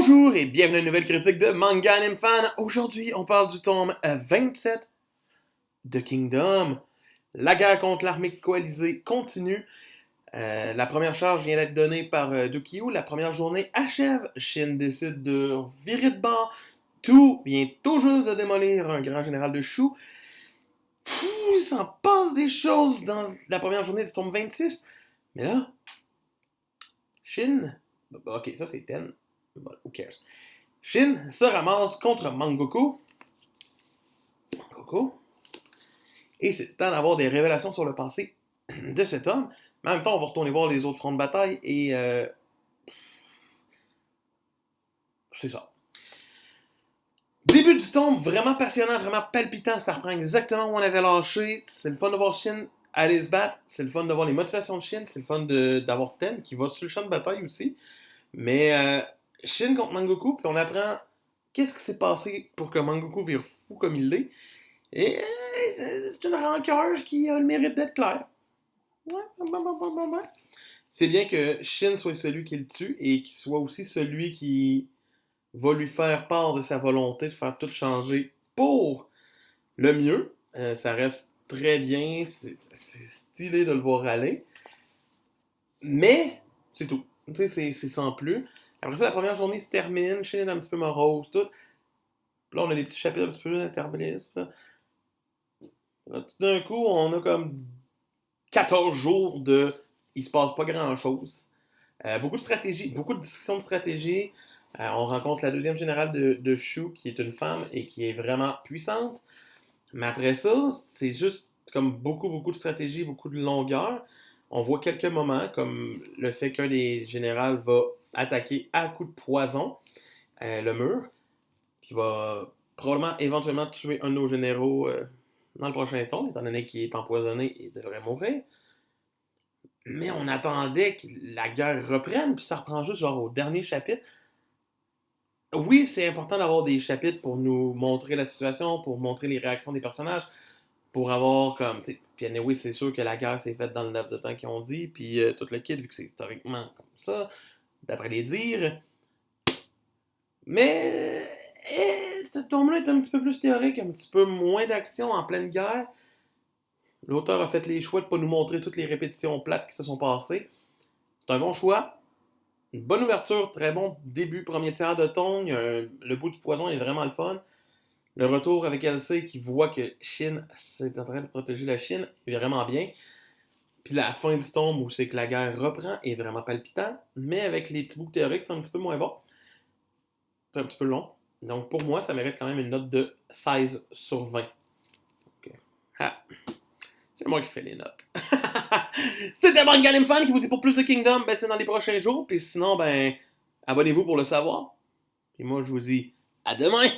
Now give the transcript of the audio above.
Bonjour et bienvenue à une nouvelle critique de Manga Anime Fan. Aujourd'hui, on parle du tome 27 de Kingdom. La guerre contre l'armée coalisée continue. La première charge vient d'être donnée par Dukyu. La première journée achève. Shin décide de virer de bord. Tout vient tout juste de démolir un grand général de Shu. Il s'en passe des choses dans la première journée du tome 26. Mais là, Shin... Ok, ça c'est Ten. But who cares? Shin se ramasse contre Mangoku. Et c'est le temps d'avoir des révélations sur le passé de cet homme. Mais en même temps, on va retourner voir les autres fronts de bataille et c'est ça. Début du tome, vraiment passionnant, vraiment palpitant. Ça reprend exactement où on avait lâché. C'est le fun de voir Shin aller se battre. C'est le fun de voir les motivations de Shin. C'est le fun d'avoir Ten qui va sur le champ de bataille aussi. Mais Shin contre Mangoku, puis on apprend qu'est-ce qui s'est passé pour que Mangoku vire fou comme il l'est. Et c'est une rancœur qui a le mérite d'être claire. Ouais. C'est bien que Shin soit celui qui le tue et qu'il soit aussi celui qui va lui faire part de sa volonté de faire tout changer pour le mieux. Ça reste très bien, c'est stylé de le voir aller. Mais, c'est tout. Tu sais, c'est sans plus. Après ça, la première journée se termine, Shin est un petit peu morose, tout. Là, on a des petits chapitres un petit peu interblissent. Tout d'un coup, on a comme 14 jours de... Il se passe pas grand-chose. Beaucoup de stratégie, beaucoup de discussions de stratégie. On rencontre la deuxième générale de Shu, qui est une femme et qui est vraiment puissante. Mais après ça, c'est juste comme beaucoup de stratégie, beaucoup de longueur. On voit quelques moments, comme le fait qu'un des générales va attaquer à coups de poison le mur, qui va probablement éventuellement tuer un de nos généraux dans le prochain tome, étant donné qu'il est empoisonné et devrait mourir. Mais on attendait que la guerre reprenne, puis ça reprend juste genre au dernier chapitre. Oui, c'est important d'avoir des chapitres pour nous montrer la situation, pour montrer les réactions des personnages, pour avoir comme, tu sais, puis anyway, c'est sûr que la guerre s'est faite dans le laps de temps qu'ils ont dit, puis tout le kit, vu que c'est historiquement comme ça, d'après les dires. Mais ce tome-là est un petit peu plus théorique, un petit peu moins d'action en pleine guerre. L'auteur a fait les choix de ne pas nous montrer toutes les répétitions plates qui se sont passées. C'est un bon choix. Une bonne ouverture, très bon début, premier tiers de tome. Le bout du poison est vraiment le fun. Le retour avec Elsei qui voit que Shin est en train de protéger la Chine est vraiment bien. Puis la fin du tome où c'est que la guerre reprend est vraiment palpitant. Mais avec les petits bouts théoriques, c'est un petit peu moins bon. C'est un petit peu long. Donc pour moi, ça mérite quand même une note de 16 sur 20. Okay. Ah. C'est moi qui fais les notes. C'était Manga Anime Fan qui vous dit pour plus de Kingdom, ben c'est dans les prochains jours. Puis sinon, ben abonnez-vous pour le savoir. Puis moi, je vous dis à demain!